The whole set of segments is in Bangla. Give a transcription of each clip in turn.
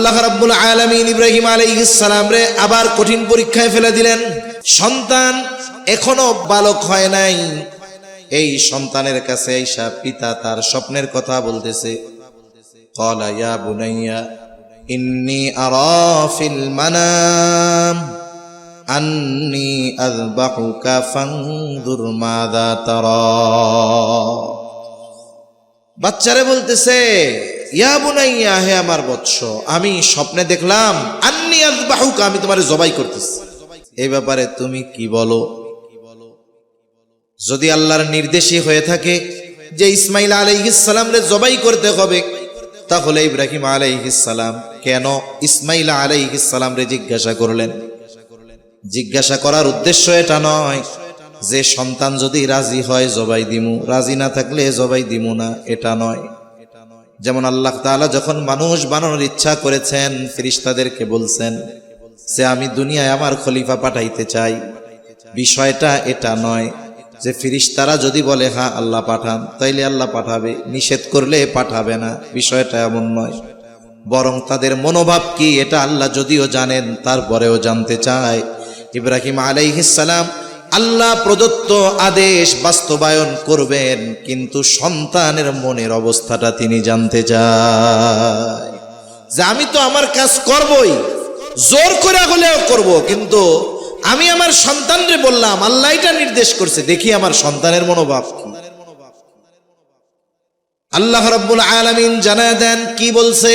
আল্লাহ রাব্বুল আলামিন ইব্রাহিম আলাইহিস সালাম রে আবার কঠিন পরীক্ষায় ফেলে দিলেন। সন্তান এখনো বালক হয় নাই, এই সন্তানের কাছে আইসা পিতা তার স্বপ্নের কথা বলতেছে। ক্বালা ইয়া বুনাইয়া ইন্নী আরা ফিল মানাম আন্নী আযবাহুকা ফানজুর মাযা তারা। বাচ্চারে বলতেছে, ইয়া বুনাইয়া, হে আমার বৎস, আমি স্বপ্নে দেখলাম আন্নী আযবাহুকা, আমি তোমারে জবাই করতেছি। এই ব্যাপারে তুমি কি বলো? যদি আল্লাহর নির্দেশই হয়ে থাকে যে ইসমাইল আলাইহিস সালাম রে জবাই করতে হবে, তাহলে ইব্রাহিম আলাইহিস সালাম কেন ইসমাইল আলাইহিস সালাম রে জিজ্ঞাসা করলেন? জিজ্ঞাসা করার উদ্দেশ্য এটা নয় যে সন্তান যদি রাজি হয় জবাই দিমু, রাজি না থাকলে জবাই দিমু না, এটা নয়। যেমন আল্লাহ তাআলা যখন মানুষ বানানোর ইচ্ছা করেছেন, ফেরেশতাদেরকে বলছেন যে আমি দুনিয়ায় আমার খলিফা পাঠাইতে চাই। বিষয়টা এটা নয় যে ফেরেশতারা যদি বলে হ্যাঁ আল্লাহ পাঠান, তাইলে আল্লাহ পাঠাবে, নিষেধ করলে পাঠাবে না, বিষয়টা এমন নয়। বরং তাদের মনোভাব কি এটা আল্লাহ যদিও জানেন, তারপরেও জানতে চায় ইব্রাহিম আলাইহিস সালাম আল্লাহ প্রদত্ত আদেশ বাস্তবায়ন করবেন, কিন্তু সন্তানের মনের অবস্থাটা তিনি জানতে চায় যে আমি তো আমার কাজ করবই, জোর করে হলেও করব, কিন্তু আমি আমার সন্তানরে বললাম আল্লাহ এটা নির্দেশ করছে, দেখি আমার সন্তানের মনোভাব কি। আল্লাহ রাব্বুল আলামিন জানায় দেন কি বলছে।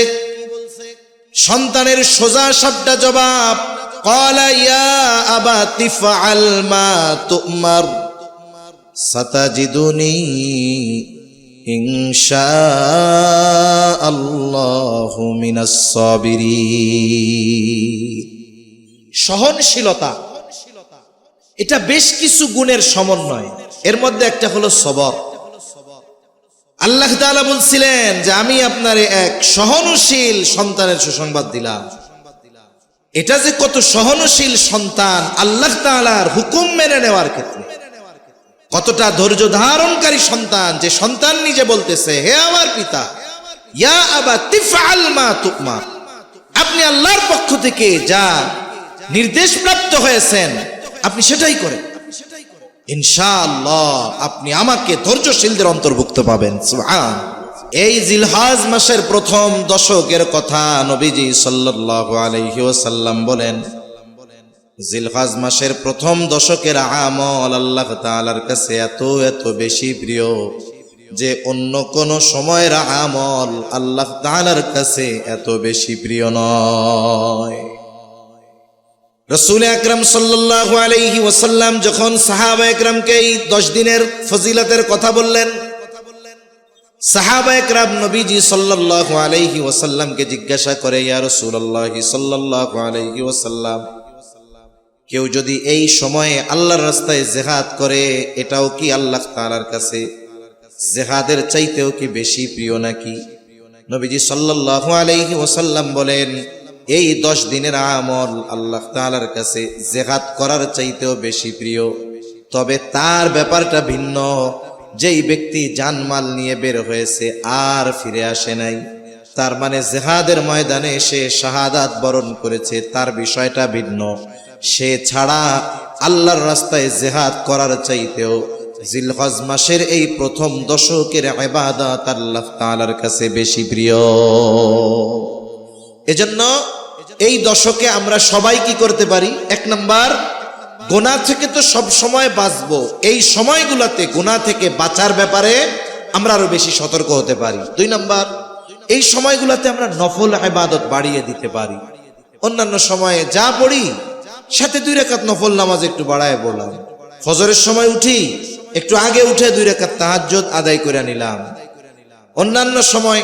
সন্তানের সোজা সাপটা জবাব, ক্বালা ইয়া আবাতি ফাআল মা তুমার সাতাজিদুনি ইনশাআল্লাহু মিনাস সাবিরিন। সহনশীলতা এটা বেশ কিছু গুণের সমন্বয়, এর মধ্যে একটা হলো সবর। আল্লাহ তাআলা বলছিলেন যে আমি আপনারে এক সহনশীল সন্তানের সুসংবাদ দিলাম। এটা যে কত সহনশীল সন্তান আল্লাহ তাআলার হুকুম মেনে নেওয়ার ক্ষেত্রে, কতটা ধৈর্য ধারণকারী সন্তান, যে সন্তান নিজে বলতেছে হে আমার পিতা, ইয়া আবাতি ফাআল মা তুমার, আপনি আল্লাহর পক্ষ থেকে যা নির্দেশ প্রাপ্ত হয়েছেন আপনি সেটাই করেন, ইনশাআল্লাহ আপনি আমাকে ধৈর্যশীলদের অন্তর্ভুক্ত পাবেন। সুবহানাল্লাহ। এই জিলহজ মাসের প্রথম দশকের কথা নবীজি সাল্লাল্লাহু আলাইহি ওয়াসাল্লাম বলেন, জিলহজ মাসের প্রথম দশকের আমল আল্লাহ তাআলার কাছে এত এত বেশি প্রিয় যে অন্য কোন সময়ের আমল আল্লাহ তাআলার কাছে এত বেশি প্রিয় নয়। রাসূল আকরাম সাল্লাল্লাহু আলাইহি ওয়াসাল্লাম যখন সাহাবা একরামকে এই 10 দিনের ফজিলতের কথা বললেন, সাহাবা একরাম নবীজি সাল্লাল্লাহু আলাইহি ওয়াসাল্লামকে জিজ্ঞাসা করে, ইয়া রাসূলুল্লাহ সাল্লাল্লাহু আলাইহি ওয়াসাল্লাম, কেউ যদি এই সময়ে আল্লাহর রাস্তায় জিহাদ করে, এটাও কি আল্লাহ তাআলার কাছে জিহাদের চাইতেও কি বেশি প্রিয় নাকি? নবীজি সাল্লাল্লাহু আলাইহি ওয়াসাল্লাম বলেন, এই 10 দিনের আমল আল্লাহ তাআলার কাছে জিহাদ করার চাইতেও বেশি প্রিয়, তবে তার ব্যাপারটা ভিন্ন। যেই ব্যক্তি জানমাল নিয়ে বের হয়েছে আর ফিরে আসে নাই, তার মানে জিহাদের ময়দানে সে শাহাদাত বরণ করেছে, তার বিষয়টা ভিন্ন। সে ছাড়া আল্লাহর রাস্তায় জিহাদ করার চাইতেও জিলহজ মাসের এই প্রথম দশকের ইবাদত আল্লাহ তাআলার কাছে বেশি প্রিয়। এজন্য এই দশকে আমরা সবাই কি করতে পারি? 1 নাম্বার, গুনাহ থেকে তো সব সময় বাঁচবো, এই সময়গুলোতে গুনাহ থেকে বাঁচার ব্যাপারে আমরা আরো বেশি সতর্ক হতে পারি। 2 নাম্বার, এই সময়গুলোতে আমরা নফল ইবাদত বাড়িয়ে দিতে পারি। অন্যান্য সময়ে যা পড়ি সাথে 2 রাকাত নফল নামাজ একটু বাড়ায় পড়লাম। ফজরের সময় উঠি, একটু আগে উঠে 2 রাকাত তাহাজ্জুদ আদায় করে নিলাম। অন্যান্য সময়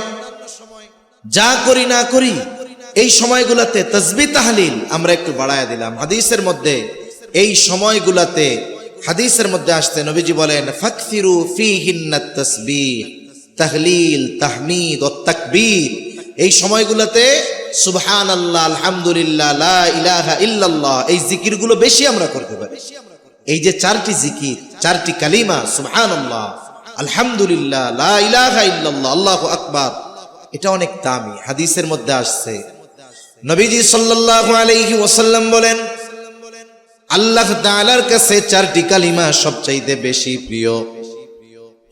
যা করি না করি এই সময়গুলোতে তাসবিহ তাহলিল আমরা একটু বাড়ায় দিলাম। হাদিসের মধ্যে এই সময়গুলোতে হাদিসের মধ্যে আসছে, নবীজি বলেন, ফাকসিরু ফীহিন্নাত তাসবিহ তাহলিল তাহমিদ ও তাকবীর। এই সময়গুলোতে সুবহানাল্লাহ, আলহামদুলিল্লাহ, লা ইলাহা ইল্লাল্লাহ, এই জিকিরগুলো বেশি আমরা করতে পারি। এই যে 4টি জিকির, 4টি কালিমা, সুবহানাল্লাহ, আলহামদুলিল্লাহ, লা ইলাহা ইল্লাল্লাহ, আল্লাহু আকবার, এটা অনেক দামি। হাদিসের মধ্যে আসছে নবীজি সাল্লাল্লাহু আলাইহি ওয়াসাল্লাম বলেন, আল্লাহ তাআলার কাছে চারটি কালিমা সবচাইতে বেশি প্রিয়।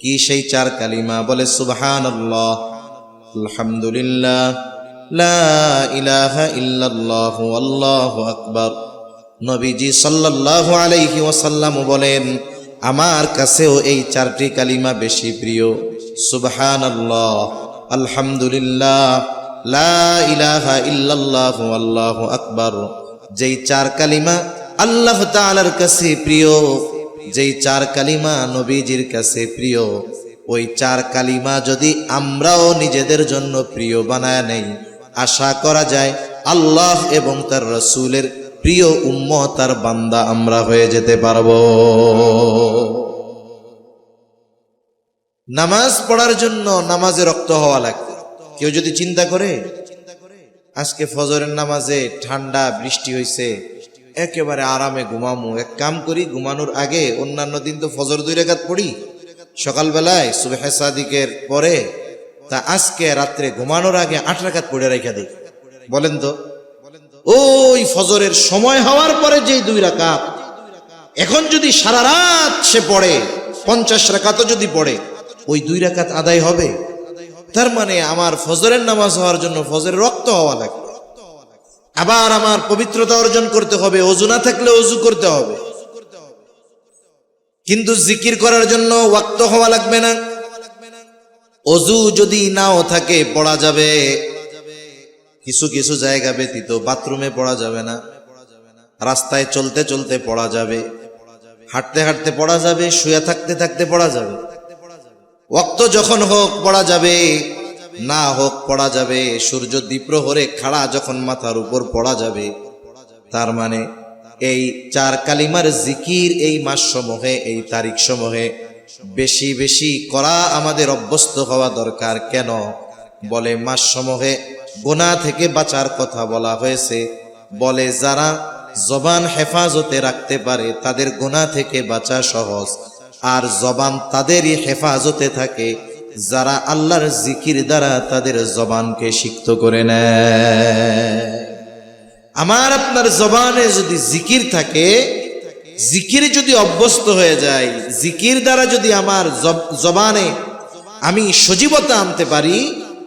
কি সেই চার কালিমা? বলে সুবহানাল্লাহ, আলহামদুলিল্লাহ, লা ইলাহা ইল্লাল্লাহ, আল্লাহু আকবার। নবীজি সাল্লাল্লাহু আলাইহি ওয়াসাল্লাম বলেন, আমার কাছেও এই চারটি কালিমা বেশি প্রিয়। সুবহানাল্লাহ, আলহামদুলিল্লাহ, লা ইলাহা ইল্লাল্লাহ, আল্লাহু আকবার। যেই চার কালিমা আল্লাহ তাআলার কাছে প্রিয়, যেই চার কালিমা নবীজির কাছে প্রিয়, ওই চার কালিমা যদি আমরাও নিজেদের জন্য প্রিয় বানায় নেই, আশা করা যায় আল্লাহ এবং তার রাসূলের প্রিয় উম্মত আর বান্দা আমরা হয়ে যেতে পারবো। নামাজ পড়ার জন্য নামাজে রক্ত হওয়া লাগবে। কেউ যদি চিন্তা করে আজকে ফজরের নামাজে ঠান্ডা বৃষ্টি হয়েছে, একেবারে আরামে ঘুমামু, এক কাম করি, ঘুমানোর আগে অন্যান্য দিন তো ফজর 2 রাকাত পড়ি সকালবেলায় সুবহে সাদিকের পরে, তা আজকে রাত্রে ঘুমানোর আগে 8 রাকাত পড়ে রেখে দেই। বলেন তো, ওই ফজরের সময় হওয়ার পরে যেই 2 রাকাত, এখন যদি সারা রাত সে পড়ে 50 রাকাতও যদি পড়ে, ওই 2 রাকাত আদায় হবে। তার মানে আমার ফজরের নামাজ হওয়ার জন্য ফজরের রক্ত হওয়া লাগবে। আবার আমার পবিত্রতা অর্জন করতে হবে, ওযু না থাকলে ওযু করতে হবে। কিন্তু জিকির করার জন্য ওয়াক্ত হওয়া লাগবে না। ওযু যদি নাও থাকে পড়া যাবে, কিছু কিছু জায়গা ব্যতীত বাথরুমে পড়া যাবে না, রাস্তায় চলতে চলতে পড়া যাবে, হাঁটতে হাঁটতে পড়া যাবে, শুয়ে থাকতে থাকতে পড়া যাবে। ওয়াক্ত যখন হোক পড়া যাবে, না হোক পড়া যাবে। সূর্য দ্বিপ্রহরে খাড়া যখন মাথার উপর পড়া যাবে। তার মানে এই চার কালিমার জিকির এই মাস সমূহে, এই তারিখ সমূহে বেশি বেশি করা আমাদের অভ্যস্ত হওয়া দরকার। কেন? বলে মাস সমূহে গুনাহ থেকে বাঁচার কথা বলা হয়েছে। বলে যারা জবান হেফাজতে রাখতে পারে তাদের গুনাহ থেকে বাঁচা সহজ, আর জবান তাদেরই হেফাজতে থাকে যারা আল্লাহর জিকির দ্বারা তাদের জবানকে সিক্ত করে নেয়। আমার আপনার জবানে যদি জিকির থাকে, জিকির যদি অভ্যস্ত হয়ে যায়, জিকির দ্বারা যদি আমার জবানে আমি সজীবতা আনতে পারি,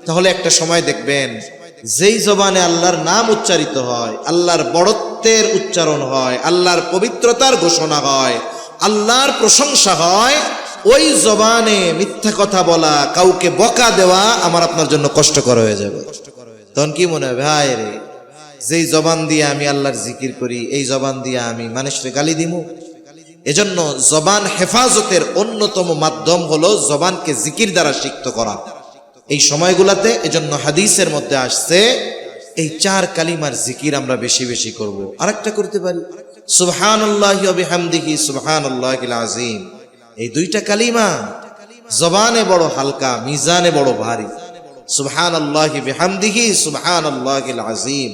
তাহলে একটা সময় দেখবেন যেই জবানে আল্লাহর নাম উচ্চারিত হয়, আল্লাহর বড়ত্বের উচ্চারণ হয়, আল্লাহর পবিত্রতার ঘোষণা হয়, আল্লাহর প্রশংসা হয়, ওই জবানে মিথ্যা কথা বলা, কাউকে বকা দেওয়া আমার আপনার জন্য কষ্টকর হয়ে যাবে। তখন কি মনে হবে, ভাই রে, যেই জবান দিয়ে আমি আল্লাহর জিকির করি, এই জবান দিয়ে আমি মানুষকে গালি দিমু। এজন্য জবান হেফাজতের অন্যতম মাধ্যম হলো জবানকে জিকির দ্বারা সিক্ত করা এই সময়গুলাতে। এজন্য হাদিসের মধ্যে আসছে এই চার কালিমার জিকির আমরা বেশি বেশি করব। আরেকটা করতে পারি, সুবহানাল্লাহি ওয়া বিহামদিহি সুবহানাল্লাহিল আযীম। এই দুইটা কালিমা জবানে বড় হালকা, মিজানে বড় ভারী। সুবহানাল্লাহি বিহামদিহি সুবহানাল্লাহিল আযীম।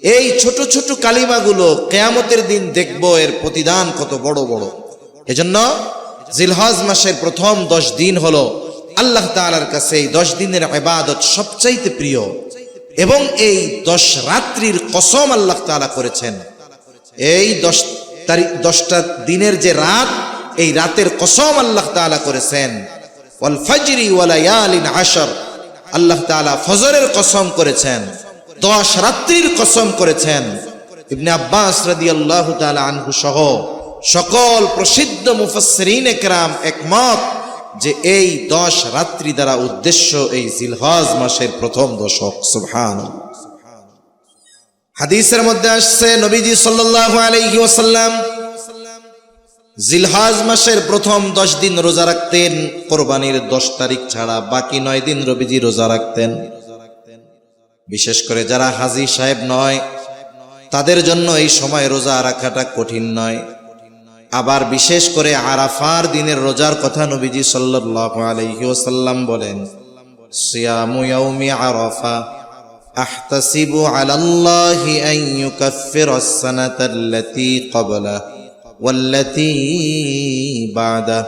এই ছোট ছোট কালিমাগুলো কিয়ামতের দিন দেখবো এর প্রতিদান কত বড় বড়। এজন্য জিলহজ মাসের প্রথম 10 দিন হলো আল্লাহ তাআলার কাছে এই 10 দিনের ইবাদত সবচাইতে প্রিয়। এবং এই 10 রাত্রির কসম আল্লাহ তাআলা করেছেন। এই 10টা দিনের যে রাত, এই রাতের কসম আল্লাহ তাআলা করেছেন। ওয়াল ফাজরি ওয়া লায়ালিন আশর, আল্লাহ তাআলা ফজরের কসম করেছেন, 10 রাত্রির কসম করেছেন। ইবনে আব্বাস রাদিয়াল্লাহু তাআলা আনহু সহ সকল প্রসিদ্ধ মুফাসসিরিন একরাম একমত যে এই 10 রাত্রি দ্বারা উদ্দেশ্য এই জিলহজ মাসের প্রথম দশক। সুবহানাল্লাহ। হাদিসের মধ্যে আসছে নবীজি সাল্লাল্লাহু আলাইহি ওয়াসাল্লাম জিলহজ মাসের প্রথম 10 দিন রোজা রাখতেন। কোরবানির 10 তারিখ ছাড়া বাকি 9 দিন নবীজি রোজা রাখতেন। বিশেষ করে যারা হাজী সাহেব নয় তাদের জন্য এই সময় রোজা রাখাটা কঠিন নয়। আবার বিশেষ করে আরাফার দিনের রোজার কথা নবীজি সাল্লাল্লাহু আলাইহি ওয়াসাল্লাম বলেন, সিয়ামু ইয়াউমি আরাফা আহতাসিবু আলাল্লাহি আন ইউকাফফিরাস সানাতাল্লাতী ক্বাবলা ওয়াল্লাতী বা'দা।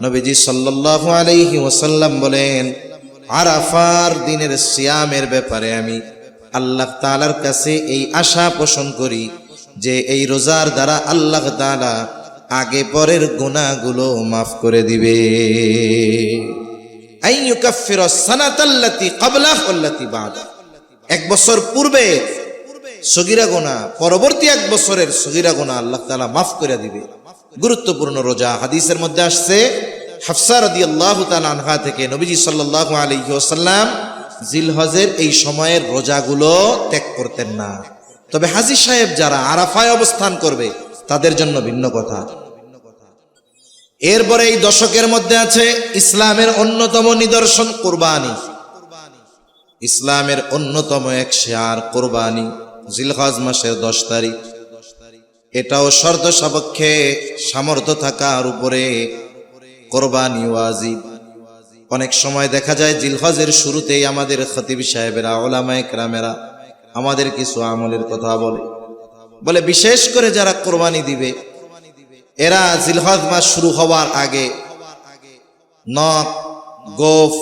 নবীজি সাল্লাল্লাহু আলাইহি ওয়াসাল্লাম বলেন, আরাফার দিনের সিয়ামের ব্যাপারে আমি আল্লাহ তাআলার কাছে এই আশা পোষণ করি যে এই রোজার দ্বারা আল্লাহ তাআলা আগে পরের গুনাহগুলো মাফ করে দিবে। আইয়ুকাফিরাস সানাতাল্লাতী ক্বাবলাহু ওয়াল্লাতী বা'দাহু, এক বছর পূর্বে সগীরা গুনাহ, পরবর্তী এক বছরের সগীরা গুনাহ আল্লাহ তাআলা মাফ করে দিবে। গুরুত্বপূর্ণ রোজা। হাদিসের মধ্যে আসছে হাফসা রাদিয়াল্লাহু তাআলা আনহা থেকে, নবীজি সাল্লাল্লাহু আলাইহি ওয়াসাল্লাম জিলহজের এই সময়ের রোজাগুলো ত্যাগ করতেন না। তবে হাজী সাহেব যারা আরাফায় অবস্থান করবে তাদের জন্য ভিন্ন কথা। এরপরে এই দশকের মধ্যে আছে ইসলামের অন্যতম নিদর্শন কুরবানি। ইসলামের অন্যতম এক শিয়ার কুরবানি, জিলহজ মাসের 10 তারিখ। এটাও শর্ত সাপেক্ষে সামর্থ্য থাকার উপরে কুরবানি ওয়াজিব। অনেক সময় দেখা যায় জিলহজের শুরুতেই আমাদের খতিব সাহেবেরা, উলামায়ে কেরামেরা আমাদের কিছু আমলের কথা বলে বিশেষ করে যারা কুরবানি দিবে এরা জিলহজ মাস শুরু হওয়ার আগে নখ, গোফ,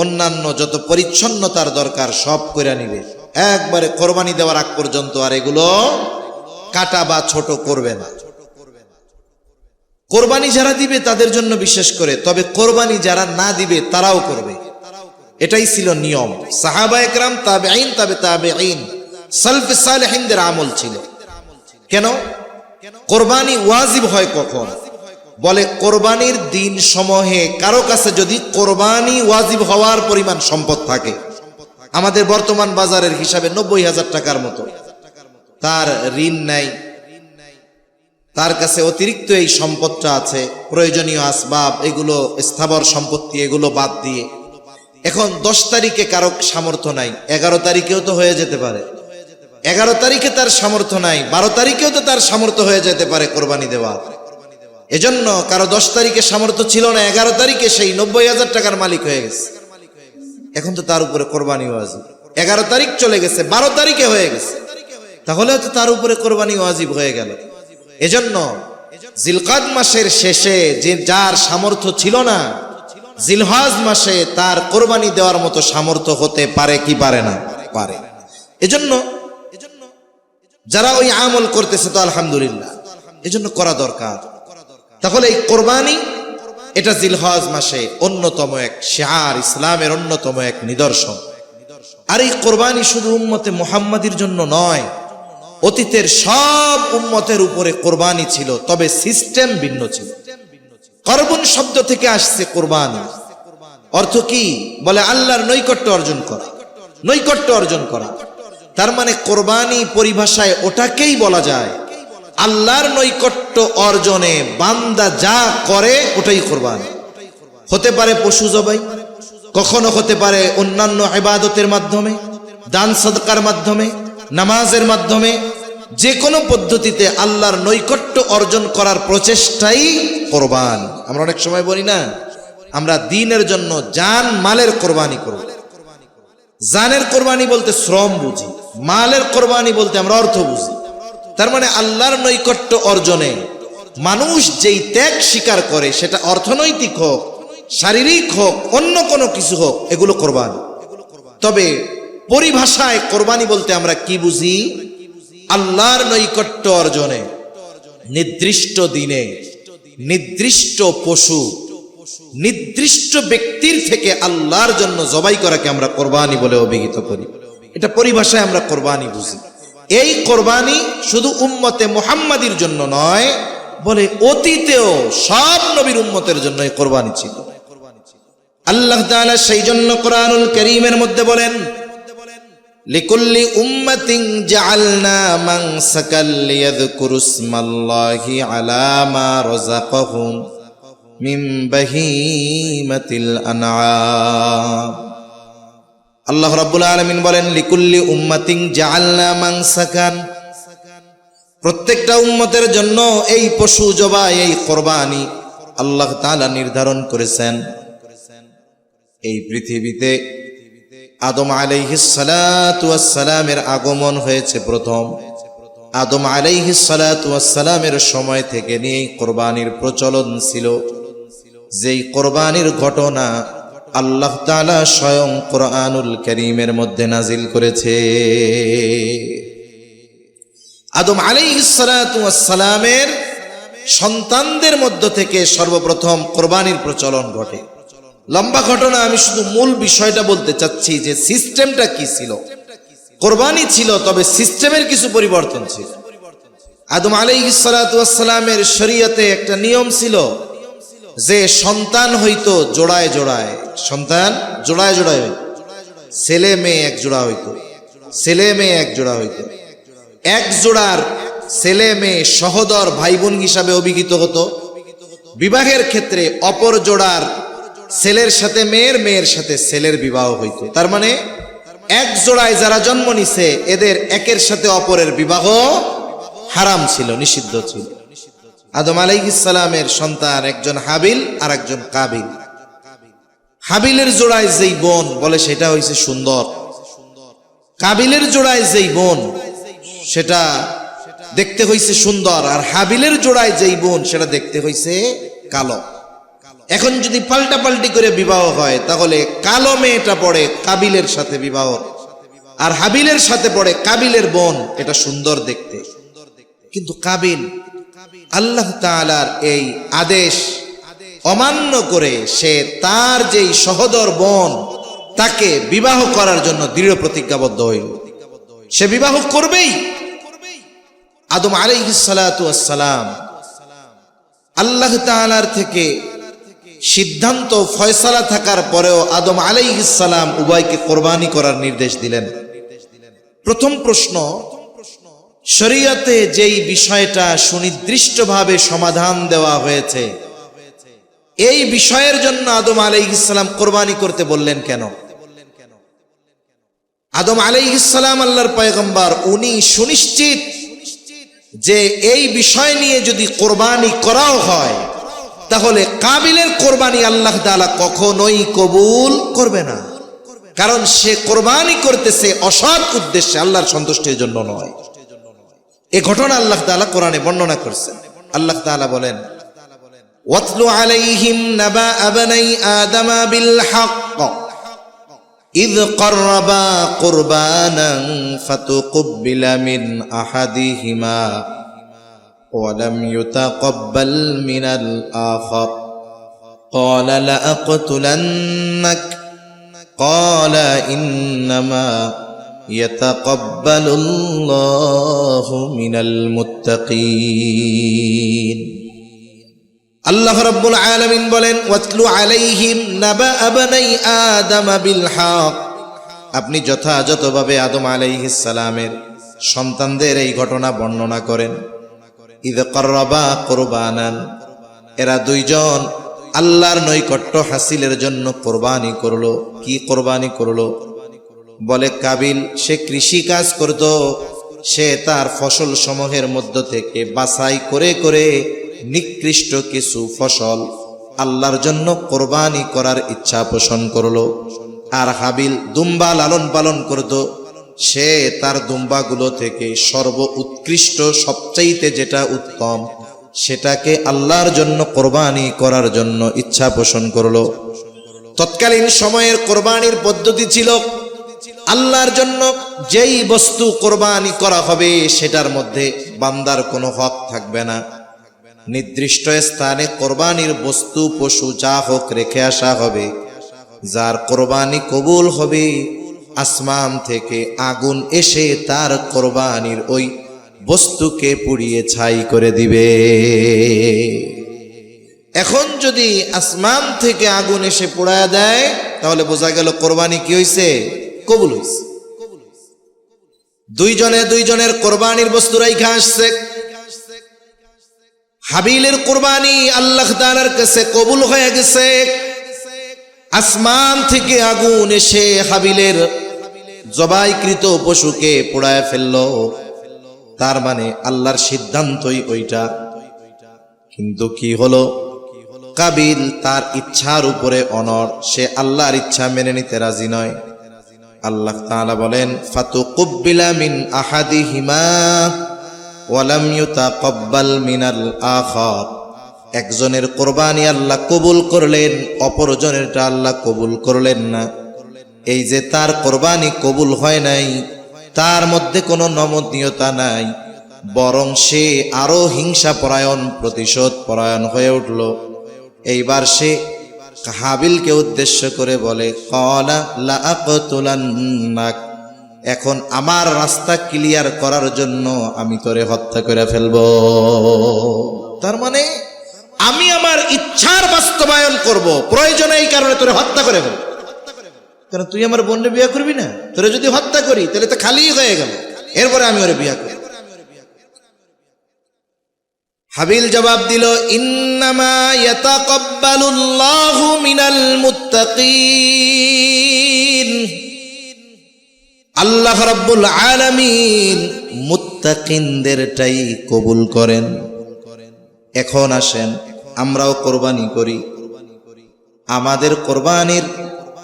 অন্যান্য যত পরিচ্ছন্নতার দরকার সব করে নিবে, একবারে কোরবানি দেওয়ার আগ পর্যন্ত আর এগুলো কাটা বা ছোট করবে না। কোরবানি যারা দিবে তাদের জন্য বিশেষ করে, তবে কোরবানি যারা না দিবে তারাও করবে। এটাই ছিল নিয়ম। সাহাবায়ে কেরাম, তাবেঈন, তাবে তাবেঈন, সালফে সালেহিনদের আমল ছিল। কেন কোরবানি ওয়াজিব হয় কখন? বলে কোরবানির দিন সমূহে কারো কাছে যদি কোরবানি ওয়াজিব হওয়ার পরিমাণ সম্পদ থাকে, আমাদের বর্তমান বাজারের হিসাবে 90,000 টাকার মতো, তার ঋণ নাই, তার কাছে অতিরিক্ত এই সম্পদটা আছে, প্রয়োজনীয় আসবাব, এগুলো স্থাবর সম্পত্তি, এগুলো বাদ দিয়ে এখন 10 তারিখে কারো সামর্থ্য নাই, 11 তারিখেও তো হয়ে যেতে পারে, 11 তারিখে তার সামর্থ্য নাই, 12 তারিখেও তো তার সামর্থ্য হয়ে যেতে পারে কোরবানি দেওয়া। এজন্য কারো 10 তারিখে সামর্থ্য ছিল না, 11 তারিখে সেই 90,000 টাকার মালিক হয়ে গেছে। এখন তো তার উপরে কোরবানি ওয়াজিব। 11 তারিখ চলে গেছে, 12 তারিখে হয়ে গেছে, তাহলে তো তার উপরে কোরবানি ওয়াজিব হয়ে গেল। এজন্য জিলকাদ মাসের শেষে যে যার সামর্থ্য ছিল না, জিলহজ মাসে তার কোরবানি দেওয়ার মতো সামর্থ্য হতে পারে কি পারে না? পারে। এজন্য যারা ওই আমল করতেছে তো আলহামদুলিল্লাহ, এজন্য করা দরকার। তাহলে এই কোরবানি এটা জিলহজ মাসে অন্যতম এক শিআর, ইসলামের অন্যতম এক নিদর্শন। আর এই কোরবানি শুধু উম্মতে মুহাম্মাদির জন্য নয়, অতীতের সব উম্মতের উপরে কোরবানি ছিল, তবে সিস্টেম ভিন্ন ছিল। করবন শব্দ থেকে আসছে কোরবানি। অর্থ কি? বলে আল্লাহর নৈকট্য অর্জন করা, নৈকট্য অর্জন করা। তার মানে কোরবানি পরিভাষায় ওটাকেই বলা যায় আল্লাহর নৈকট্য অর্জনে বান্দা যা করে ওটাই কোরবানি। হতে পারে পশু জবাই, কখনো হতে পারে অন্যান্য ইবাদতের মাধ্যমে, দান সাদকার মাধ্যমে, নামাজের মাধ্যমে, যে কোনো পদ্ধতিতে আল্লাহর নৈকট্য অর্জন করার প্রচেষ্টাই কোরবান। আমরা অনেক সময় বলি না, আমরা দ্বীনের জন্য জান মালের কোরবানি করব। জানের কোরবানি বলতে শ্রম বুঝি, মালের কোরবানি বলতে আমরা অর্থ বুঝি। তার মানে আল্লাহর নৈকট্য অর্জনে মানুষ যেই ত্যাগ স্বীকার করে, সেটা অর্থনৈতিক হোক, শারীরিক হোক, অন্য কোনো কিছু হোক, এগুলো কোরবানি। তবে পরিভাষায় কোরবানি বলতে আমরা কি বুঝি? আল্লাহর নৈকট্য অর্জনে নির্দিষ্ট দিনে নির্দিষ্ট পশু নির্দিষ্ট ব্যক্তির থেকে আল্লাহর জন্য জবাই করাকে আমরা কোরবানি বলে অভিহিত করি। এটা পরিভাষায় আমরা কোরবানি বুঝি। এই কোরবানি শুধু উম্মতে মুহাম্মাদির জন্য নয়, বলে অতীতেও সব নবীর উম্মতের জন্য এই কোরবানি ছিল। আল্লাহ তাআলা সেই জন্য কোরআনুল কারীমের মধ্যে বলেন, লিকুল্লি উম্মাতিন জাআলনা মানসাকাল লিয়াযকুরু ইসমাল্লাহি আলা মা রাযাকাহুম মিন বাহিমাতিল আনআম। আল্লাহ রাব্বুল আলামিন বলেন, লিকুল্লি উম্মাতিন জাআলনা মানসাকান, প্রত্যেকটা উম্মতের জন্য এই পশু জবাই, এই কোরবানি আল্লাহ তাআলা নির্ধারণ করেছেন। এই পৃথিবীতে আদম আলাইহিস সালাতু ওয়াস সালামের আগমন হয়েছে প্রথম। আদম আলাইহিস সালাতু ওয়াস সালামের সময় থেকে নিয়ে কোরবানির প্রচলন ছিল। যেই কোরবানির ঘটনা আল্লাহ তাআলা স্বয়ং কোরআনুল কারীমের মধ্যে নাজিল করেছে। আদম আলাইহিস সালাতু ওয়াস সালামের সন্তানদের মধ্য থেকে সর্বপ্রথম কোরবানির প্রচলন ঘটে। লম্বা ঘটনা, আমি শুধু মূল বিষয়টা বলতে চাচ্ছি যে সিস্টেমটা কি ছিল। কোরবানি ছিল, তবে সিস্টেমের কিছু পরিবর্তন ছিল। আদম আলাইহিস সালাতু ওয়াস সালামের শরীয়তে একটা নিয়ম ছিল যে সন্তান হইতো জোড়ায় জোড়ায়, সন্তান জোড়ায় জোড়ায় হইতো, ছেলে মেয়ে এক জোড়া হইতো, ছেলে মেয়ে এক জোড়া হইতো। এক জোড়ার ছেলে মেয়ে সহোদর ভাই বোন হিসাবে অভিহিত হতো। বিবাহের ক্ষেত্রে অপর জোড়ার ছেলের সাথে মেয়ের, মেয়ের সাথে ছেলের বিবাহ হইতো। তার মানে এক জোড়ায় যারা জন্ম নিছে এদের একের সাথে অপরের বিবাহ হারাম ছিল, নিষিদ্ধ ছিল। আদম আলাইহিস সালামের সন্তান একজন হাবিল আর একজন কাবিল। হাবিলের জোড়ায় যেই বোন বলে সেটা হইছে সুন্দর, কাবিলের জোড়ায় যেই বোন সেটা দেখতে হইছে সুন্দর, আর হাবিলের জোড়ায় যেই বোন সেটা দেখতে হইছে কালো। এখন যদি পাল্টা পাল্টি করে বিবাহ হয় তাহলে কালো মেয়েটা পড়ে কাবিলের সাথে বিবাহ, আর হাবিলের সাথে পড়ে কাবিলের বোন, এটা সুন্দর দেখতে। কিন্তু কাবিল আল্লাহ তাআলার এই আদেশ অমান্য করে সে তার যেই সহোদর বোন তাকে বিবাহ করার জন্য দৃঢ় প্রতিজ্ঞাবদ্ধ হইল, সে বিবাহ করবেই। আদম আলাইহিস সালাতু ওয়াস সালাম আল্লাহ তাআলার থেকে সিদ্ধান্ত ফয়সালা থাকার পরেও আদম আলাইহিস সালাম উভয়কে কোরবানি করার নির্দেশ দিলেন। প্রথম প্রশ্ন, শরীয়তে যেই বিষয়টা সুনির্দিষ্টভাবে সমাধান দেওয়া হয়েছে এই বিষয়ের জন্য আদম আলাইহিস সালাম কোরবানি করতে বললেন কেন? আদম আলাইহিস সালাম আল্লাহর পয়গম্বর, উনি সুনিশ্চিত যে এই বিষয় নিয়ে যদি কোরবানি করাও হয় তাহলে কাবিলের কোরবানি আল্লাহ তাআলা কখনোই কবুল করবে না, কারণ সে কোরবানি করতেছে অসৎ উদ্দেশ্যে, আল্লাহর সন্তুষ্টির জন্য নয়। এই ঘটনা আল্লাহ তাআলা কোরআনে বর্ণনা করেছেন। আল্লাহ তাআলা বলেন, ওয়াতলু আলাইহিম নাবা আবনাই আদামা বিল হক ইয ক্বাররাবা কুরবানান ফাতুকুব্বিলা মিন আহাদিহিমা ওয়া লাম ইউতাকাব্বাল মিনাল আখার ক্বালা লাআকতুলান্নাক ক্বালা ইন্নামা ইয়াতাকাব্বালুল্লাহু মিনাল মুত্তাকিন। আল্লাহ রাব্বুল আলামিন বলেন, ওয়াতলু আলাইহিম নাবা আবনাই আদম বিল হক, আপনি যথাযথভাবে আদম আলাইহিস সালামের সন্তানদের এই ঘটনা বর্ণনা করেন। ইয ক্বাররাবা কুরবানান, এরা দুইজন আল্লাহর নৈকট্য হাসিলের জন্য কোরবানি করলো। কি কোরবানি করলো? বলে কাবিল সে কৃষি কাজ করত, সে তার ফসল সমূহের মধ্য থেকে বাছাই করে করে নিকৃষ্ট কিছু ফসল আল্লাহর জন্য কোরবানি করার ইচ্ছা পোষণ করলো। আর হাবিল দুম্বা লালন পালন করত, সে তার দুম্বাগুলো থেকে সর্ব উৎকৃষ্ট সবচাইতে যেটা উত্তম সেটাকে আল্লাহর জন্য কোরবানি করার জন্য ইচ্ছা পোষণ করলো। তৎকালীন সময়ের কোরবানির পদ্ধতি ছিল, আল্লাহর জন্য যেই বস্তু কোরবানি করা হবে সেটার মধ্যে বান্দার কোনো হক থাকবে না। নির্দিষ্ট স্থানে কোরবানির বস্তু পশু যা হোক রেখে আসা হবে, যার কোরবানি কবুল হবে আসমান থেকে আগুন এসে তার কোরবানির ওই বস্তুকে পুড়িয়ে ছাই করে দিবে। এখন যদি আসমান থেকে আগুন এসে পোড়ায় দেয় তাহলে বোঝা গেল কোরবানি কি হইছে? কবুল হইছে। দুইজনের কোরবানির বস্তু রাইখা আসছে। হাবিলের কোরবানি আল্লাহ তাআলার কাছে কবুল হয়ে গেছে। আসমান থেকে আগুন এসে হাবিলের জবাইকৃত পশুকে পোড়ায় ফেললো, তার মানে আল্লাহর সিদ্ধান্তই ওইটা। কিন্তু কি হলো? কাবিল তার ইচ্ছার উপরে অনড়, সে আল্লাহর ইচ্ছা মেনে নিতে রাজি নয়। আল্লাহ তাআলা বলেন, ফাতুকুব্বিলা মিন আহাদিহিমা ওয়া লাম ইউতাকাব্বাল মিনাল আখার একজনের কোরবানি আল্লাহ কবুল করলেন, অপরজনেরটা আল্লাহ কবুল করলেন না। এই যে তার কোরবানি কবুল হয় নাই, তার মধ্যে কোনো নমনীয়তা নাই, বরং সে আরো হিংসা পরায়ণ, প্রতিশোধ পরায়ণ হয়ে উঠল। এইবার সে হাবিলকে উদ্দেশ্য করে বলে, ক্বালা লা আকতুলান্নাক, এখন আমার রাস্তা ক্লিয়ার করার জন্য আমি তোরে হত্যা করে ফেলব। তার মানে আমি আমার ইচ্ছার বাস্তবায়ন করব, প্রয়োজনে এই কারণে তোরে হত্যা করে ফেলব। কারণ তুই আমার বোনকে বিয়ে করবি না, তোরে যদি হত্যা করি তাহলে তো খালি হয়ে গেল, এরপরে আমি ওরে বিয়ে করব। হাবিল জবাব দিল, ইন্নামা ইয়াতাকাব্বালুল্লাহু মিনাল মুত্তাকিন, আল্লাহ রাব্বুল আলামিন মুত্তাকিনদেরটাই কবুল করেন। এখন আসেন আমরাও কোরবানি করি, আমাদের কোরবানির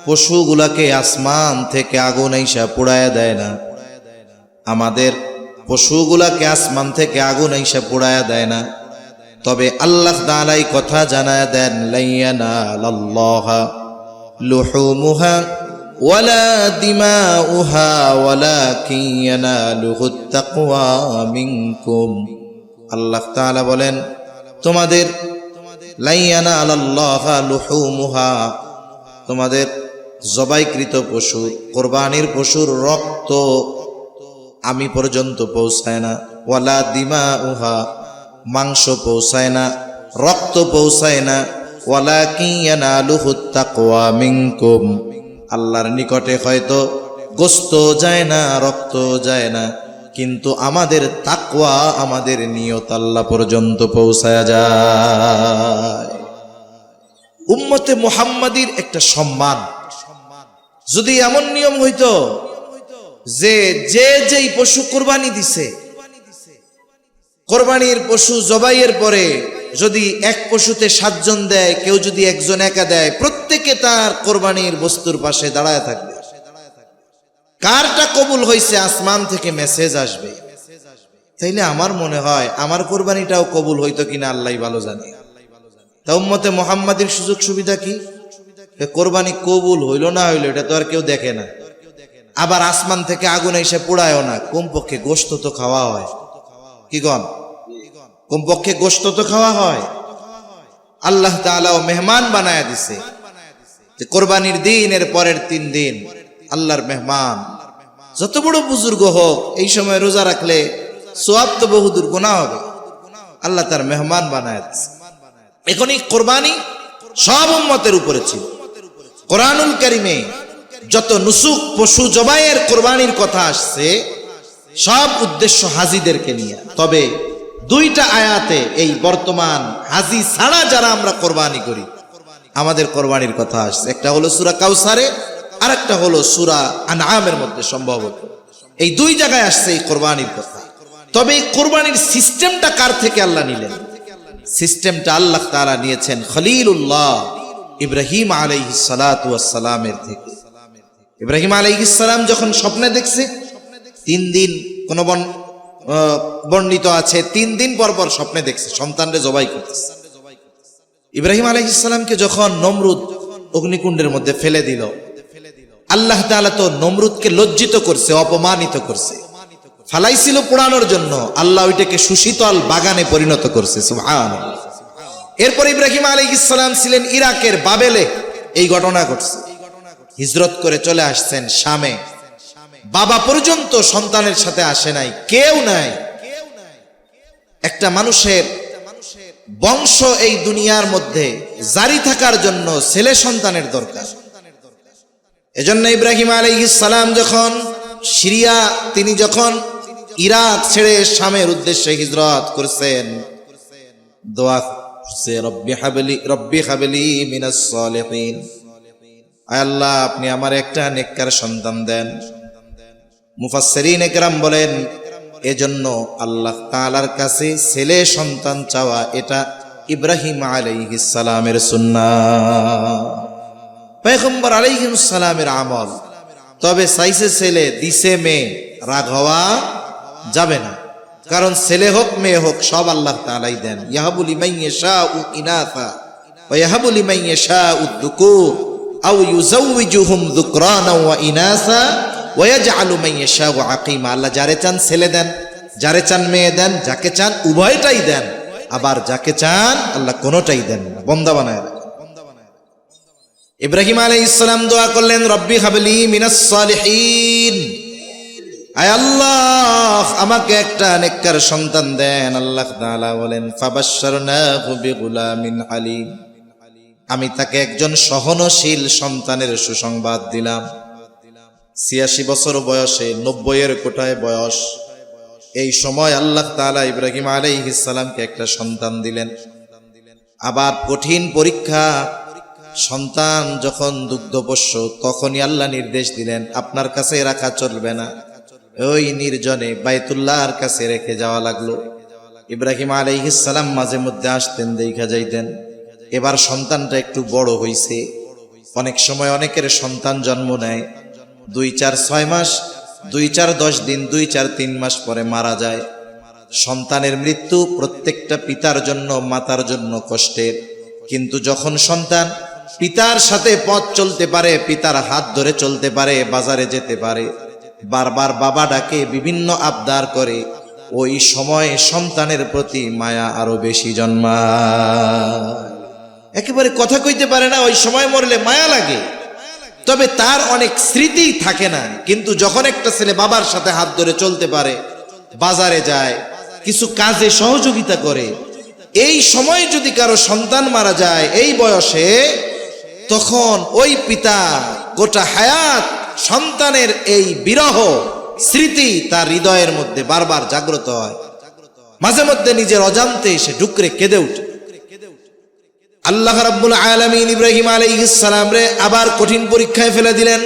পশুগুলাকে আসমান থেকে আগুন আইসা পোড়ায়া দেয় না, আমাদের পশুগুলাকে আসমান থেকে আগুন আইসা পোড়ায়া দেয় না। তবে আল্লাহ তাআলা এই কথা জানায়া দেন, লা ইয়ানালাল্লাহা লুহুমুহা ওয়ালা দিমাউহা ওয়ালাকিন ইয়ানালুহুত তাকওয়া মিনকুম। আল্লাহ তাআলা বলেন, তোমাদের লা ইয়ানালাল্লাহা লুহুমুহা, তোমাদের জবাইকৃত পশু, কোরবানির পশুর রক্ত আমি পর্যন্ত পৌঁছায় না, ওয়ালা দিমাউহা, মাংস পৌঁছায় না, রক্ত পৌঁছায় না, ওয়ালাকিন ইয়ানালুহুত তাকওয়া মিনকুম, আল্লাহর নিকটে হয়তো গোশত যায় না, রক্ত যায় না, কিন্তু আমাদের তাকওয়া, আমাদের নিয়ত আল্লাহ পর্যন্ত পৌঁছায়া যায়। উম্মতে মুহাম্মাদির একটা সম্মান। যদি এমন নিয়ম হইতো যে যেই পশু কোরবানি দিছে, কোরবানির পশু জবাইয়ের পরে যদি এক পশুতে 7 জন দেয়, কেউ যদি একজন একা দেয়, প্রত্যেকে তার কোরবানির বস্তুর পাশে দাঁড়ায় থাকবে, কারটা কবুল হয়েছে আসমান থেকে মেসেজ আসবে। তাইলে আমার মনে হয় আমার কোরবানিটাও কবুল হইতো কিনা আল্লাহই ভালো জানে। তা উম্মতে মুহাম্মাদির সুযোগ সুবিধা কি? কোরবানি কবুল হইল না হইল এটা তো আর কেউ দেখে না, আবার আসমান থেকে আগুন এসে পোড়ায়ও না, কমপক্ষে গোশত তো খাওয়া হয়। কি গন, কমপক্ষে গোশত তো খাওয়া হয়। আল্লাহ তাআলাও মেহমান বানায়া দিছে যে কোরবানির দিনের পরের 3 দিন আল্লাহর মেহমান, যত বড় বুজুর্গ হোক এই সময় রোজা রাখলে সওয়াব তো বহুদূর, গুনাহ হবে, আল্লাহ তার মেহমান বানায়া দিছে। এখন এই কোরবানি সব উম্মতের উপরে ছিল। কোরআনুল কারীমে যত নুসুক, পশু জবাইয়ের কোরবানির কথা আসছে, সব উদ্দেশ্য হাজীদেরকে নিয়ে। তবে 2টা আয়াতে এই বর্তমান হাজী ছাড়া যারা আমরা কোরবানি করি, আমাদের কোরবানির কথা আসছে। একটা হলো সূরা কাউসারে, আর একটা হলো সূরা আনআমের মধ্যে, সম্ভবত এই 2 জায়গায় আসছে এই কোরবানির কথা। তবে এই কোরবানির সিস্টেমটা কার থেকে আল্লাহ নিলেন? সিস্টেমটা আল্লাহ তাআলা নিয়েছেন খলিলুল্লাহ ইব্রাহিম আলাইহিস সালাতু ওয়াস সালামের থেকে। ইব্রাহিম আলাইহিস সালাম যখন স্বপ্নে দেখছে 3 দিন, কোন বর্ণিত আছে 3 দিন পর পর স্বপ্নে দেখছে সন্তানরে জবাই করতেছে। ইব্রাহিম আলাইহিস সালামকে যখন নমরুদ অগ্নিকুণ্ডের মধ্যে ফেলে দিল, আল্লাহ তাআলা তো নমরুদকে লজ্জিত করছে, অপমানিত করছে, ফালাইছিল পোড়ানোর জন্য, আল্লাহ ওইটাকে সুশীতল বাগানে পরিণত করছে। সুবহানাল্লাহ। এরপর ইব্রাহিম আলাইহিস সালাম ছিলেন ইরাকের বাবেলে, এই ঘটনা ঘটছে। হিজরত করে চলে আসছেন শামে, বাবা পর্যন্ত সন্তানের সাথে আসে নাই, কেউ নাই। একটা মানুষের বংশ এই দুনিয়ার মধ্যে জারি থাকার জন্য ছেলে সন্তানের দরকার। এজন্য ইব্রাহিম আলাইহিস সালাম যখন সিরিয়া, তিনি যখন ইরাক ছেড়ে শামের উদ্দেশ্যে হিজরত করেছেন, দোয়া করছে, রব্বি হাবলি মিনাস সালিহিন, আয় আল্লাহ আপনি আমার একটা নেককার সন্তান দেন। মুফাসসিরিন একরাম বলেন, এজন্য আল্লাহ তাআলার কাছে ছেলে সন্তান চাওয়া এটা ইব্রাহিম আলাইহিস সালামের সুন্নাহ, পয়গম্বর আলাইহিস সালামের আমল। তবে চাইছে ছেলে, দিছে মেয়ে, রাগ হওয়া যাবে না। কারণ ছেলে হোক মেয়ে হোক সব আল্লাহ তাআলাই দেন। ইয়াহাবু লিমান ইয়াশাউ ইনাসা ওয়া ইয়াহাবু লিমান ইয়াশাউ যুকুর আও ইউযাউযুহুম যুকরানা ওয়া ইনাসা ওয়া ইয়াজআলু মান ইয়াশাউ আকিমা। আল্লাহ যারে চান ছেলে দেন, যারে চান মেয়ে দেন, যাকে চান উভয়টাই দেন, আবার যাকে চান আল্লাহ কোনোটাই দেন না, বন্দা বানায় দেন। ইব্রাহিম আলাইহিস সালাম দোয়া করলেন, রব্বি হাবলি মিনাস সালিহিন, আয় আল্লাহ আমাকে একটা নেককার সন্তান দেন। আল্লাহ তাআলা বলেন, ফাবাশশারনাহু বিগুলামিন হালিম, আমি তাকে একজন সহনশীল সন্তানের সুসংবাদ দিলাম। ৮৬ বছর বয়সে, ৯০-এর কোঠায় বয়স, এই সময় আল্লাহ তাআলা ইব্রাহিম আলাইহিস সালামকে একটা সন্তান দিলেন। আবার কঠিন পরীক্ষা, সন্তান যখন দুগ্ধপোষ্য তখনই আল্লাহ নির্দেশ দিলেন, আপনার কাছে রাখা চলবে না, ওই নির্জনে বাইতুল্লাহর কাছে রেখে যাওয়া লাগলো। ইব্রাহিম আলাইহিস সালাম মাঝে মধ্যে আসতেন, দেখা যাইতেন। এবার সন্তানটা একটু বড় হইছে। অনেক সময় অনেকের সন্তান জন্ম নেয় ২-৪-৬ মাস, ২-৪-১০ দিন, ২-৪-৩ মাস পরে মারা যায়। সন্তানের মৃত্যু প্রত্যেকটা পিতার জন্য, মাতার জন্য কষ্টের। কিন্তু যখন সন্তান পিতার সাথে পথ চলতে পারে, পিতার হাত ধরে চলতে পারে, বাজারে যেতে পারে, বারবার বাবা ডাকে, বিভিন্ন আবদার করে, ওই সময় সন্তানের প্রতি মায়া আরো বেশি জন্মায়। একেবারে কথা কইতে পারে না, ওই সময় মরলে মায়া লাগে, তবে তার অনেক স্মৃতি থাকে না। কিন্তু যখন একটা ছেলে বাবার সাথে হাত ধরে চলতে পারে, বাজারে যায়, কিছু কাজে সহযোগিতা করে, এই সময় যদি কারো সন্তান মারা যায় এই বয়সে, তখন ওই পিতা গোটা হায়াত সন্তানের এই বিরহ স্মৃতি তার হৃদয়ের মধ্যে বারবার জাগ্রত হয়। মাঝে মধ্যে নিজের অজান্তে সে ডুকরে কেঁদে উঠে। আল্লাহ রাব্বুল আলামিন ইব্রাহিম আলাইহিস সালাম রে আবার কঠিন পরীক্ষায় ফেলে দিলেন।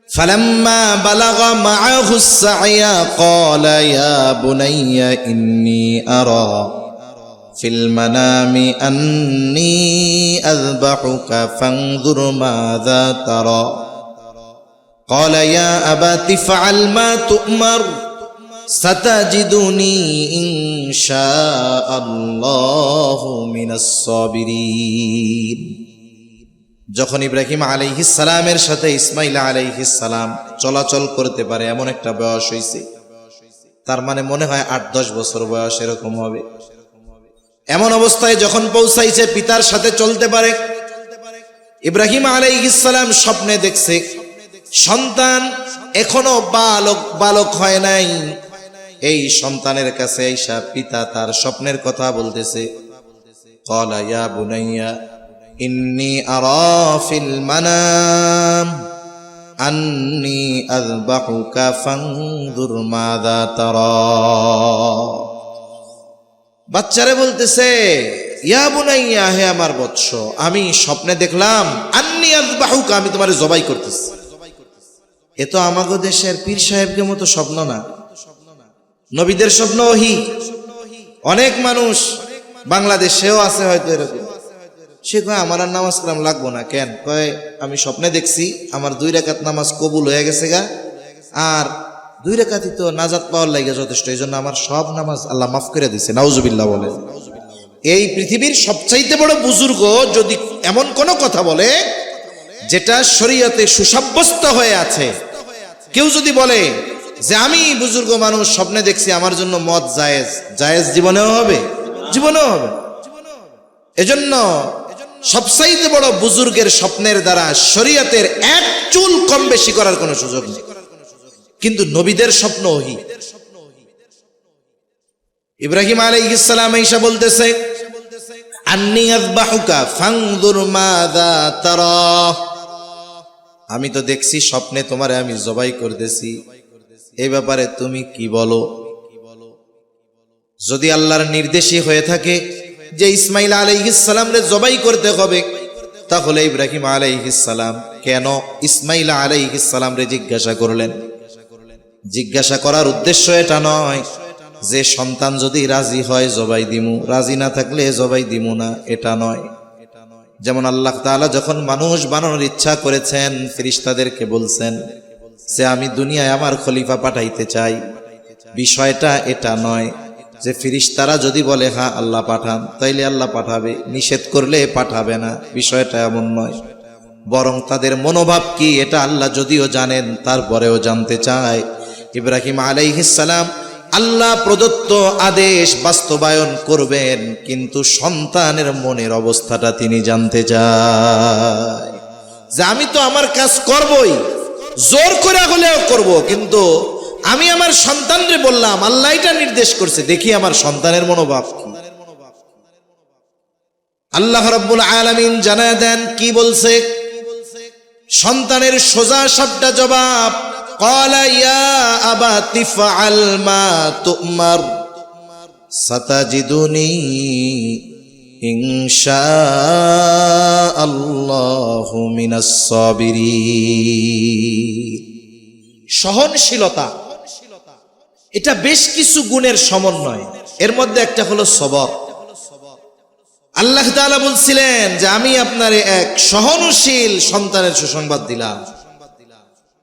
ফালাম্মা বালাগা মাআহুস সা'য়া ক্বালা ইয়া বুনাইয়া ইন্নী আরা ফিল মানামি আন্নী আযবাহুকা ফানজুর মাযা তারা ক্বালা ইয়া আবাতি ফাআল মা তু'মার সাতাজিদুনি ইনশাআল্লাহু মিনাস সাবিরিন। যখন ইব্রাহিম আলাইহিস সালামের সাথে ইসমাইল আলাইহিস সালাম চলাচল করতে পারে এমন একটা বয়স হয়েছে, তার মানে মনে হয় ৮-১০ বছর বয়স এরকম হবে। এমন অবস্থায় যখন পৌঁছাইছে, পিতার সাথে চলতে পারে, ইব্রাহিম আলাইহিস সালাম স্বপ্নে দেখছে সন্তান এখনো বালক হয় নাই। এই সন্তানের কাছে আইসা পিতা তার স্বপ্নের কথা বলতেছে, ক্বালা ইয়া বুনাইয়া ইন্নী আরা ফিল মানাম আন্নী আযবাহুকা ফানজুর মাযা তারা। বাচ্চারে বলতেছে, ইয়া বুনাইয়া, হে আমার বৎস, আমি স্বপ্নে দেখলাম আন্নী আযবাহুকা, আমি তোমারে জবাই করতেছি। এ তো আমাগো দেশের পীর সাহেবকে মতো স্বপ্ন না, নবীদের স্বপ্ন ওহী। অনেক মানুষ বাংলাদেশেও আছে হয়তো এরকম, সে কয় আমার আর নামাজ কালাম লাগবো না। কেন? কয় আমি স্বপ্নে দেখছি আমার 2 রাকাত নামাজ কবুল হয়ে গেছে গা, আর 2 রাকাতই তো নাজাত পাওয়ার লাগে যথেষ্ট, এই জন্য আমার সব নামাজ আল্লাহ মাফ করে দিছে। নাউজুবিল্লাহ বলে। এই পৃথিবীর সবচাইতে বড় বুজুর্গ যদি এমন কোন কথা বলে যেটা শরীয়তে সুসাব্যস্ত হয়ে আছে, কেউ যদি বলে যে আমি বুজুর্গ মানুষ স্বপ্নে দেখছি, আমার জন্য মত জায়েজ, জায়েজ জীবনেও হবে, জীবনেও হবে। এজন্য সবচাইতে বড় বুজুর্গের স্বপ্নের দ্বারা শরীয়তের 1 চুল কম বেশি করার কোনো সুযোগ নেই। কিন্তু নবীদের স্বপ্ন ওহী। ইব্রাহিম আলাইহিস সালাম ঈসা বলতেছে, আন্নী আযবাহুকা ফানজুর মাযা তারা, আমি তো দেখছি স্বপ্নে তোমারে আমি জবাই করতেছি, এই ব্যাপারে তুমি কি বলো? যদি আল্লাহর নির্দেশই হয়ে থাকে যে ইসমাইল আলাইহিস সালাম রে জবাই করতে হবে, তাহলে ইব্রাহিম আলাইহিস সালাম কেন ইসমাইল আলাইহিস সালাম রে জিজ্ঞাসা করলেন? জিজ্ঞাসা করার উদ্দেশ্য এটা নয় যে সন্তান যদি রাজি হয় জবাই দিমু, রাজি না থাকলে জবাই দিমু না, এটা নয়। যেমন আল্লাহ তাআলা যখন মানুষ বানানোর ইচ্ছা করেছেন, ফেরেশতাদেরকে বলছেন যে আমি দুনিয়ায় আমার খলিফা পাঠাইতে চাই, বিষয়টা এটা নয় যে ফেরেশতারা যদি বলে হ্যাঁ আল্লাহ পাঠান তাইলে আল্লাহ পাঠাবে, নিষেধ করলে পাঠাবে না, বিষয়টা এমন নয়। বরং তাদের মনোভাব কি এটা আল্লাহ যদিও জানেন তারপরেও জানতে চায়। ইব্রাহিম আলাইহিস সালাম আল্লাহ প্রদত্ত আদেশ বাস্তবায়ন করবেন, কিন্তু সন্তানের মনের অবস্থাটা তিনি জানতে চায় যে আমি তো আমার কাজ করবই, জোর করে হলেও করব, কিন্তু আমি আমার সন্তানরে বললাম আল্লাহ এটা নির্দেশ করছে, দেখি আমার সন্তানের মনোভাব কি। আল্লাহ রাব্বুল আলামিন জানায় দেন কি বলছে। সন্তানের সোজা সাপটা জবাব, ক্বালা ইয়া আবাতি ফাআল মা তুমার সাতাজিদুনি ইনশাআল্লাহু মিনাস সাবিরিন। সহনশীলতা এটা বেশ কিছু গুণের সমন্বয়, এর মধ্যে একটা হলো সবর। আল্লাহ তাআলা বলছিলেন যে আমি আপনারে এক সহনশীল সন্তানের সুসংবাদ দিলাম।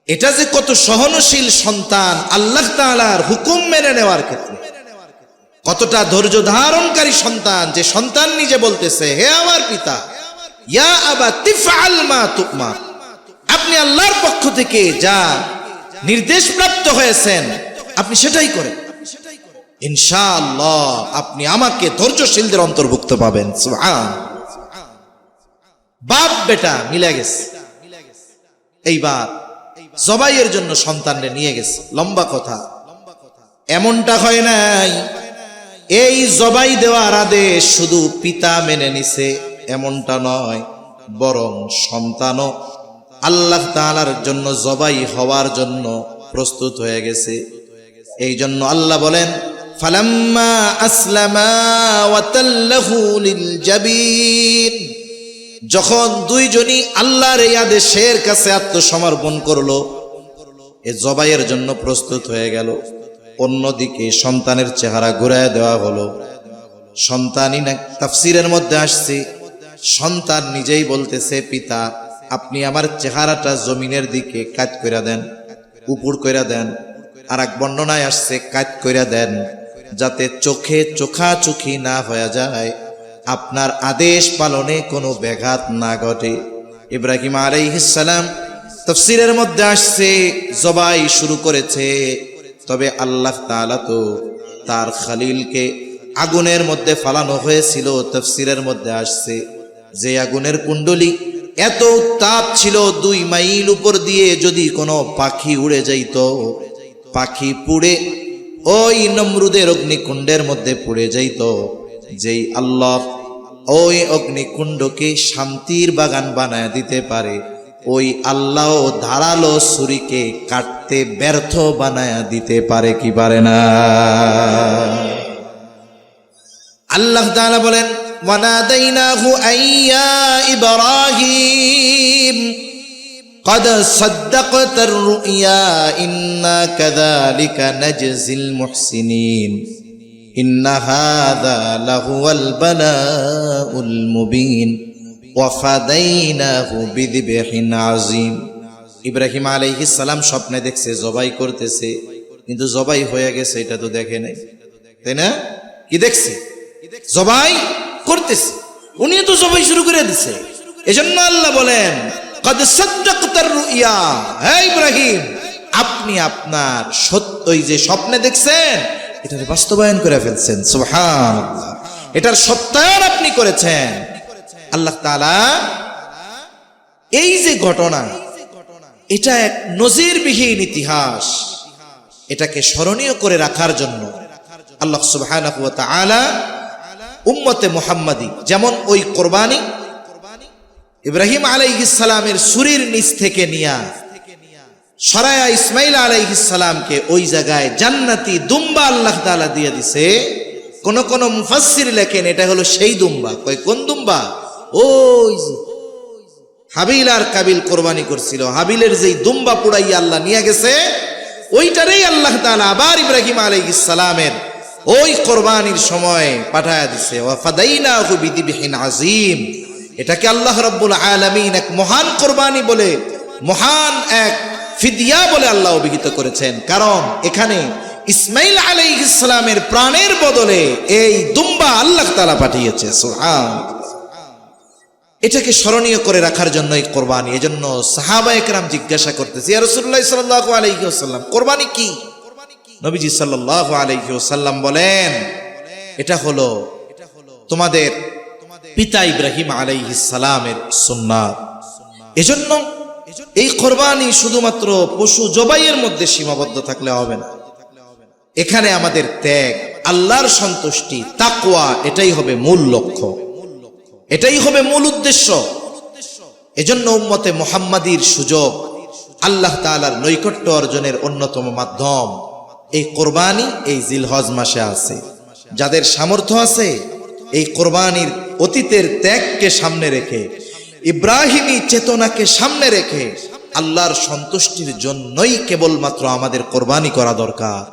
এটা যে কত সহনশীল সন্তান আল্লাহ তাআলার হুকুম মেনে নেওয়ার ক্ষেত্রে, কতটা ধৈর্য ধারণকারী সন্তান, যে সন্তান নিজে বলতেছে হে আমার পিতা, ইয়া আবাতি ফাআল মা তুমার, আপনি আল্লাহর পক্ষ থেকে যা নির্দেশ প্রাপ্ত হয়েছেন আপনি সেটাই করেন, ইনশাআল্লাহ আপনি আমাকে ধৈর্যশীলদের অন্তর্ভুক্ত পাবেন। সুবহানাল্লাহ। বাপ বেটা মিলে গেছে। এইবার জবাইয়ের জন্য সন্তানরে নিয়ে গেছে। লম্বা কথা, এমনটা হয় নাই এই জবাই দেওয়ার আদেশ শুধু পিতা মেনে নিছে এমনটা নয়, বরং সন্তানও আল্লাহ তাআলার জন্য জবাই হওয়ার জন্য প্রস্তুত হয়ে গেছে। এই জন্য আল্লাহ বলেন ফালাম্মা আসলামা ওয়া তাল্লাহু লিল জাবিন, যখন দুইজনই আল্লাহর এই আদেশের কাছে আত্মসমর্পণ করলো, এ জবাইয়ের জন্য প্রস্তুত হয়ে গেল। অন্যদিকে সন্তানের চেহারা ঘুরায় দেওয়া হলো। সন্তানই না, তাফসীরের মধ্যে আসছে সন্তান নিজেই বলতেছে পিতা আপনি আমার চেহারাটা জমিনের দিকে কাত কইরা দেন, উপর কইরা দেন। আর এক বর্ণনায় আসছে কাত কইরা দেন যাতে চোখে চোখাচোখি না হয়ে যায়, আপনার আদেশ পালনে কোনো ব্যাঘাত না ঘটে। ইব্রাহিম আলাইহিস সালাম তাফসীরের মধ্যে আসছে জবাই শুরু করেছে, তবে আল্লাহ তাআলা তো তার খলিলকে আগুনের মধ্যে ফালানো হয়েছিল। তাফসীরের মধ্যে আসছে যে আগুনের কুণ্ডলী এত উত্তাপ ছিল, 2 মাইল উপর দিয়ে যদি কোনো পাখি উড়ে যাইত, পাখি পুড়ে ওই নমরুদের অগ্নিকুণ্ডের মধ্যে পুড়ে যাইত। যেই আল্লাহ ওই অগ্নিকুণ্ডকে শান্তির বাগান বানায় দিতে পারে, ওই আল্লাহ ধারালো ছুরিকে কাটতে ব্যর্থ বানায় দিতে পারে কি পারে না? আল্লাহ তাআলা বলেন ওয়ানাদাইনাহু আইয়া ইব্রাহিম قد صدقت الرؤيا إنا كذلك نجزي المحسنين إن هذا لهو البلاء المبين وفديناه بذبح عظيم। ইব্রাহিম আলাইহিস সালাম স্বপ্নে দেখছে জবাই করতেছে, কিন্তু জবাই হয়ে গেছে এটা তো দেখে নাই, তাই না? কি দেখছে? জবাই করতেছে, উনি তো জবাই শুরু করে দিছে। এজন্য আল্লাহ বলেন قد صدقت الرؤيا, হে ইব্রাহিম আপনি আপনার সত্যই যে স্বপ্নে দেখছেন এটার বাস্তবায়ন করে ফেলছেন। সুবহানাল্লাহ, এটার সত্যায়ন আপনি করেছেন। আল্লাহ তাআলা এই যে ঘটনা, এটা এক নজিরবিহীন ইতিহাস, এটাকে স্মরণীয় করে রাখার জন্য আল্লাহ সুবহানাহু ওয়া তাআলা উম্মতে মুহাম্মাদি যেমন ওই কোরবানি ইব্রাহিম আলাইহিস সালামের ছুরির নিচ থেকে নিয়া সরায়া ইসমাইল আলাইহিস সালামকে ওই জায়গায় জান্নাতি দুম্বা আল্লাহ তাআলা দিয়ে দিছে। কোন কোন মুফাসসির লেখেন এটা হলো সেই দুম্বা। কই কোন দুম্বা? ওই হাবিল আর কাবিল কোরবানি করছিল, হাবিলের যেই দুম্বা পুড়াইয়া আল্লাহ নিয়ে গেছে ওইটারেই আল্লাহ তাআলা আবার ইব্রাহিম আলাইহিস সালামের ওই কোরবানির সময় পাঠায়া দিছে। ওয়া ফাদাইনাহু বিদিবহিন আযীম, এটাকে আল্লাহ রাব্বুল আলামিন এক মহান কোরবানি বলে, মহান এক ফিদিয়া বলে আল্লাহ অভিহিত করেছেন। কারণ এখানে ইসমাইল আলাইহিস সালামের প্রাণের বদলে এই দুম্বা আল্লাহ তাআলা পাঠিয়েছে। সুবহানাল্লাহ। এটাকে স্মরণীয় করে রাখার জন্যই কোরবানি। এজন্য সাহাবায়ে কেরাম জিজ্ঞাসা করতেছে, ইয়া রাসূলুল্লাহ সাল্লাল্লাহু আলাইহি ওয়াসাল্লাম, কোরবানি কি? নবীজি সাল্লাল্লাহু আলাইহি ওয়াসাল্লাম বলেন, এটা হলো তোমাদের পিতা ইব্রাহিম আলাইহিস সালামের সুন্নাত। এজন্য এই কোরবানি শুধুমাত্র পশু জবাইয়ের মধ্যে সীমাবদ্ধ থাকলে হবে না। এখানে আমাদের ত্যাগ, আল্লাহর সন্তুষ্টি, তাকওয়া, এটাই হবে মূল লক্ষ্য, এটাই হবে মূল উদ্দেশ্য। এজন্য উম্মতে মুহাম্মাদির সুযোগ, আল্লাহ তাআলার নৈকট্য অর্জনের অন্যতম মাধ্যম এই কোরবানি এই জিলহজ মাসে আছে। যাদের সামর্থ্য আছে এই কোরবানির অতীতের ত্যাগকে সামনে রেখে, ইব্রাহিমী চেতনাকে সামনে রেখে আল্লাহর সন্তুষ্টির জন্যই কেবলমাত্র আমাদের কোরবানি করা দরকার।